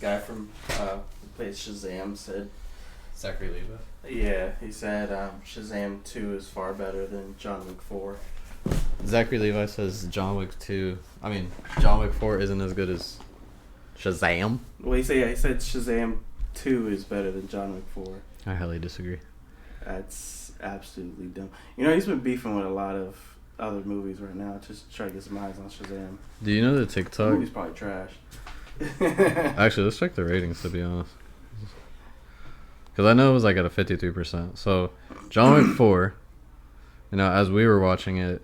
guy from who plays Shazam said. Zachary Levi. Yeah, he said Shazam 2 is far better than John Wick 4. Zachary Levi says John Wick 4 isn't as good as Shazam. Well, he said Shazam 2 is better than John Wick 4. I highly disagree. That's absolutely dumb. You know, he's been beefing with a lot of other movies right now, just to try to get some eyes on Shazam. Do you know the TikTok? The movie's probably trash. Actually, let's check the ratings, to be honest. Because I know it was like at a 53%. So, John Wick 4, as we were watching it,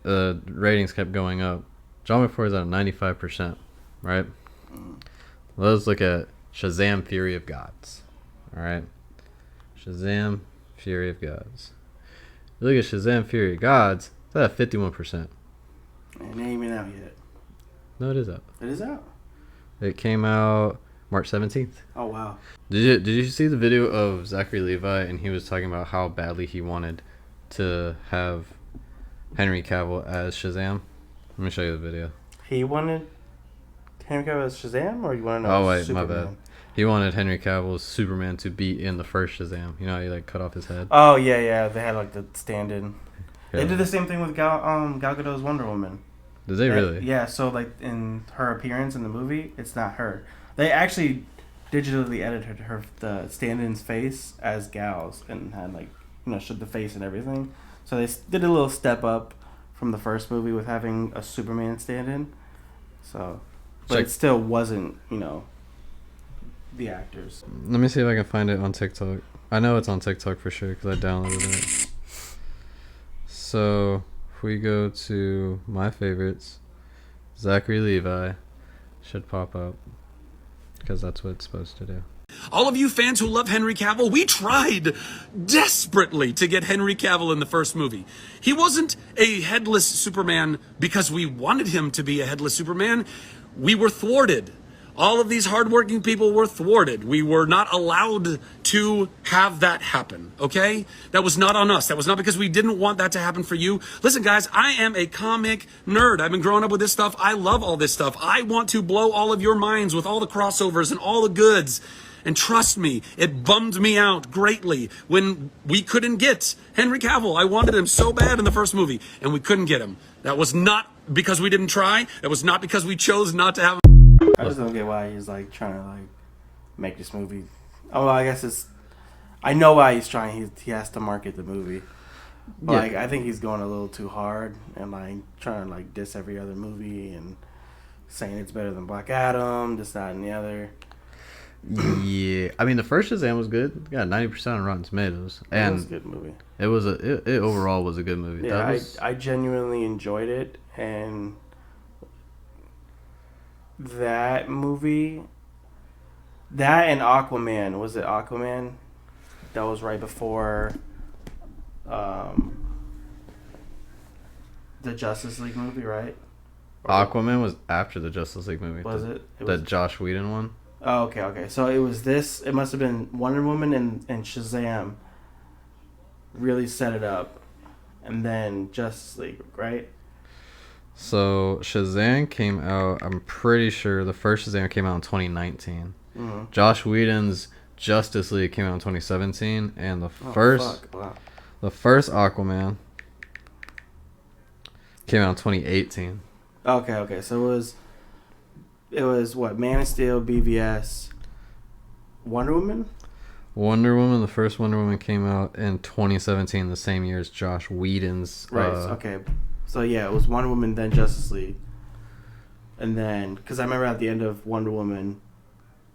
the ratings kept going up. John Wick 4 is at 95%, right? Let's look at Shazam! Fury of Gods. Alright? Shazam! Fury of Gods. You look at Shazam! Fury of Gods, it's at 51%. And it ain't even out yet. No, it is out. It is out? It came out March 17th. Oh, wow. Did you see the video of Zachary Levi, and he was talking about how badly he wanted to have Henry Cavill as Shazam? Let me show you the video. He wanted Henry Cavill as Shazam, or you want to know? Oh wait, Superman? my bad. He wanted Henry Cavill's Superman to be in the first Shazam. You know how he cut off his head? Oh yeah. They had the stand-in. Yeah. They did the same thing with Gal Gadot's Wonder Woman. Did they really? Yeah. So in her appearance in the movie, it's not her. They actually digitally edited the stand-in's face as Gal's and had showed the face and everything. So they did a little step up from the first movie with having a Superman stand-in. So, but it still wasn't the actors. Let me see if I can find it on TikTok. I know it's on TikTok for sure because I downloaded it. So if we go to my favorites, Zachary Levi should pop up because that's what it's supposed to do. All of you fans who love Henry Cavill, we tried desperately to get Henry Cavill in the first movie. He wasn't a headless Superman because we wanted him to be a headless Superman. We were thwarted. All of these hardworking people were thwarted. We were not allowed to have that happen, okay? That was not on us. That was not because we didn't want that to happen for you. Listen, guys, I am a comic nerd. I've been growing up with this stuff. I love all this stuff. I want to blow all of your minds with all the crossovers and all the goods. And trust me, it bummed me out greatly when we couldn't get Henry Cavill. I wanted him so bad in the first movie, and we couldn't get him. That was not because we didn't try. That was not because we chose not to have him. I just don't get why he's trying to make this movie. Oh, well, I guess I know why he's trying. He has to market the movie. But, I think he's going a little too hard and trying to diss every other movie and saying it's better than Black Adam, this, that, and the other. Yeah, I mean the first Shazam was good. It got 90% on Rotten Tomatoes, and it was a good movie. It overall was a good movie. Yeah, I genuinely enjoyed it, and that movie, that and Aquaman, was it Aquaman? That was right before the Justice League movie, right? Aquaman was after the Justice League movie. Was it? The Josh Whedon one? Oh, okay. So it was this. It must have been Wonder Woman and Shazam really set it up, and then Justice League, right? So Shazam came out, I'm pretty sure the first Shazam came out in 2019. Mm-hmm. Josh Whedon's Justice League came out in 2017, and the first Aquaman came out in 2018. Okay. So it was what? Man of Steel, BVS, Wonder Woman? The first Wonder Woman came out in 2017, the same year as Josh Whedon's. Right, okay. So yeah, it was Wonder Woman, then Justice League. And then, because I remember at the end of Wonder Woman,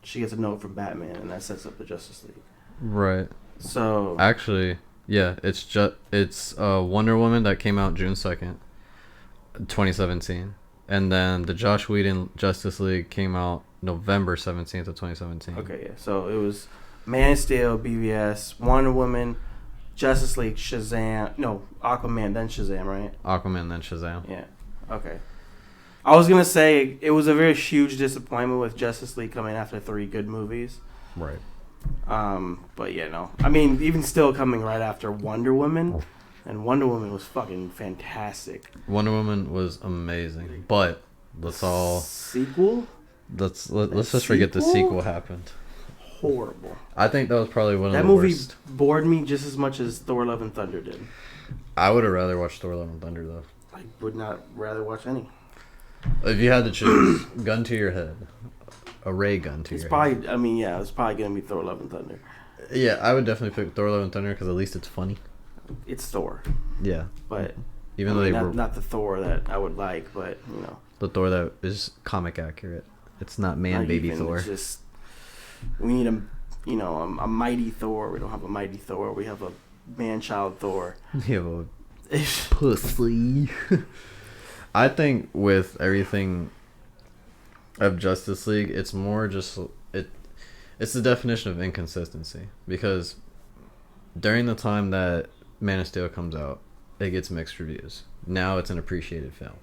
she gets a note from Batman, and that sets up the Justice League. Right. So... Actually, yeah, it's Wonder Woman that came out June 2nd, 2017. And then the Josh Whedon Justice League came out November 17th of 2017. Okay, yeah. So it was Man of Steel, BVS, Wonder Woman, Justice League, Shazam. No, Aquaman, then Shazam, right? Aquaman, then Shazam. Yeah. Okay. I was going to say it was a very huge disappointment with Justice League coming after 3 good movies. Right. But yeah, no. I mean, even still coming right after Wonder Woman. And Wonder Woman was fucking fantastic. Wonder Woman was amazing, but let's all... Sequel? Let's just forget the sequel happened. Horrible. I think that was probably one of That the movie worst. bored me just as much as Thor: Love and Thunder did. I would have rather watched Thor: Love and Thunder though. I would not rather watch any. If you had to choose, gun to your head, a ray gun to It's your probably. head. I mean, yeah, it's probably gonna be Thor: Love and Thunder. Yeah, I would definitely pick Thor: Love and Thunder because at least it's funny. It's Thor, Yeah, but even I though mean, they were not the Thor that I would like, but you know, the Thor that is comic accurate. It's not man not baby even, Thor. It's just we need a mighty Thor. We don't have a mighty Thor. We have a man-child Thor. You have a pussy. I think with everything of Justice League, it's more just it's the definition of inconsistency because during the time that Man of Steel comes out, it gets mixed reviews. Now it's an appreciated film.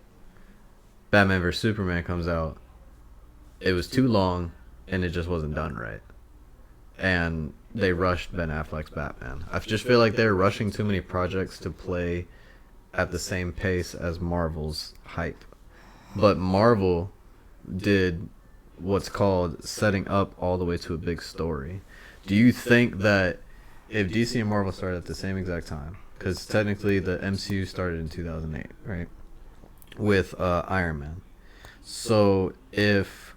Batman vs Superman comes out, it was too long and it just wasn't done right. And they rushed Ben Affleck's Batman. I just feel like they're rushing too many projects to play at the same pace as Marvel's hype. But Marvel did what's called setting up all the way to a big story. Do you think that if DC and Marvel started at the same exact time, because technically the MCU started in 2008, right, with Iron Man. So if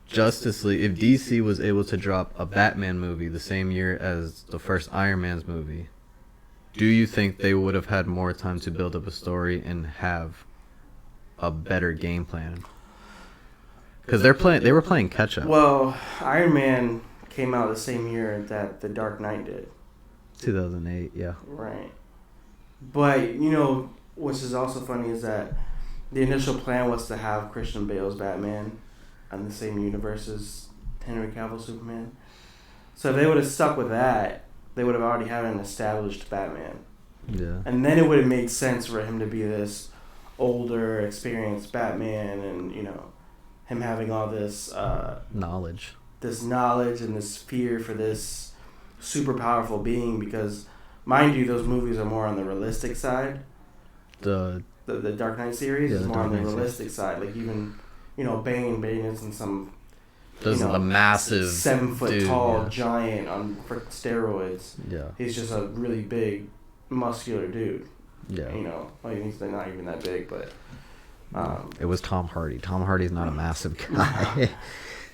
Justice League, if DC was able to drop a Batman movie the same year as the first Iron Man's movie, do you think they would have had more time to build up a story and have a better game plan? Because they were playing catch up. Well, Iron Man came out the same year that The Dark Knight did. 2008, yeah. Right. But, you know, which is also funny is that the initial plan was to have Christian Bale's Batman in the same universe as Henry Cavill's Superman. So if they would have stuck with that, they would have already had an established Batman. Yeah. And then it would have made sense for him to be this older, experienced Batman and, you know, him having all this knowledge and this fear for this super powerful being because, mind you, those movies are more on the realistic side. The Dark Knight series is more on the realistic side. Like even, you know, Bane isn't some a massive 7 foot dude, tall giant on steroids. Yeah. He's just a really big, muscular dude. Yeah. You know, like he's not even that big, but. It was Tom Hardy. Tom Hardy's not a massive guy.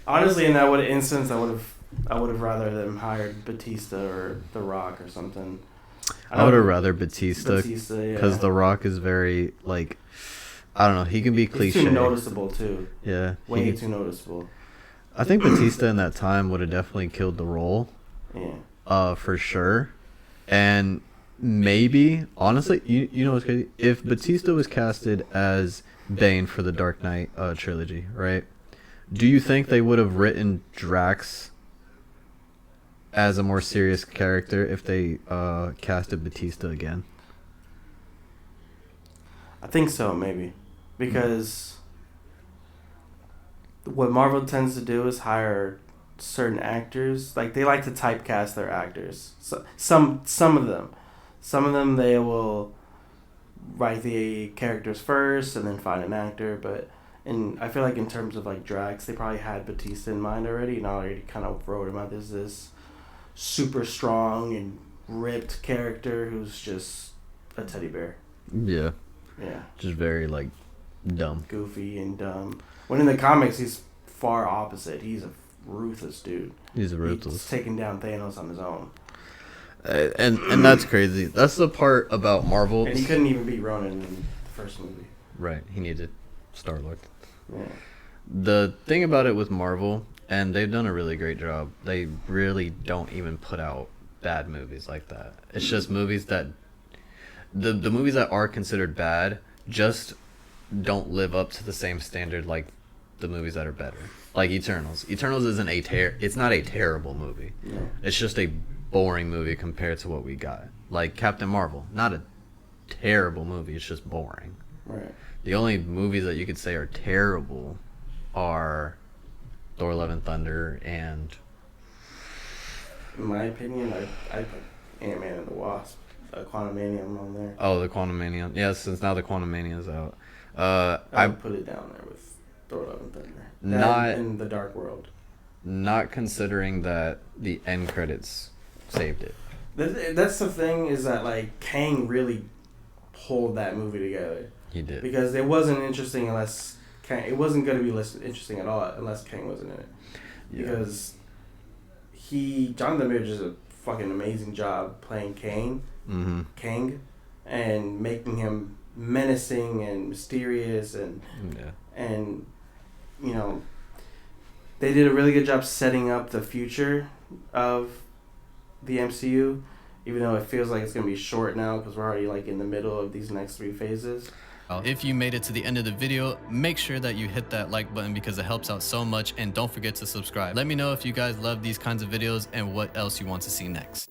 Honestly, in that instance, I would have rather them hired Batista or The Rock or something. I would have rather Batista because yeah. The Rock is very like, I don't know. He can be cliche. He's too noticeable too. Yeah, way too noticeable. I think Batista in that time would have definitely killed the role. Yeah. For sure, and maybe honestly, you know what's crazy? If Batista was casted as Bane for the Dark Knight trilogy, right? Do you think they would have written Drax as a more serious character if they casted Batista again? I think so, maybe. Because what Marvel tends to do is hire certain actors. Like, they like to typecast their actors. So, some of them they will write the characters first and then find an actor, but I feel like in terms of like Drax, they probably had Batista in mind already and already kind of wrote him out as this super strong and ripped character who's just a teddy bear. Yeah. Yeah. Just very like dumb. Goofy and dumb. When in the comics he's far opposite. He's a ruthless dude. He's ruthless. He's taking down Thanos on his own. And that's crazy. That's the part about Marvel. And he couldn't even beat Ronan in the first movie. Right. He needed Star-Lord. Yeah. The thing about it with Marvel, and they've done a really great job, they really don't even put out bad movies like that. It's just movies that the movies that are considered bad just don't live up to the same standard like the movies that are better. Like Eternals. Eternals isn't it's not a terrible movie. Yeah. It's just a boring movie compared to what we got. Like Captain Marvel, not a terrible movie, it's just boring. Right. The only movies that you could say are terrible are Thor: Love and Thunder and... In my opinion, I put Ant-Man and the Wasp, Quantumanium on there. Oh, the Quantumania. Yeah, since now the Quantumania is out. I would put it down there with Thor: Love and Thunder. Not in the Dark World. Not considering that the end credits saved it. That's the thing, is that like Kang really pulled that movie together. He did. Because it wasn't interesting unless Kang. It wasn't going to be interesting at all unless Kang wasn't in it. Yeah. Because Jonathan Majors does a fucking amazing job playing Kang, and making him menacing and mysterious and you know, they did a really good job setting up the future of the MCU, even though it feels like it's going to be short now because we're already like in the middle of these next 3 phases. If you made it to the end of the video, make sure that you hit that like button because it helps out so much, and don't forget to subscribe. Let me know if you guys love these kinds of videos and what else you want to see next.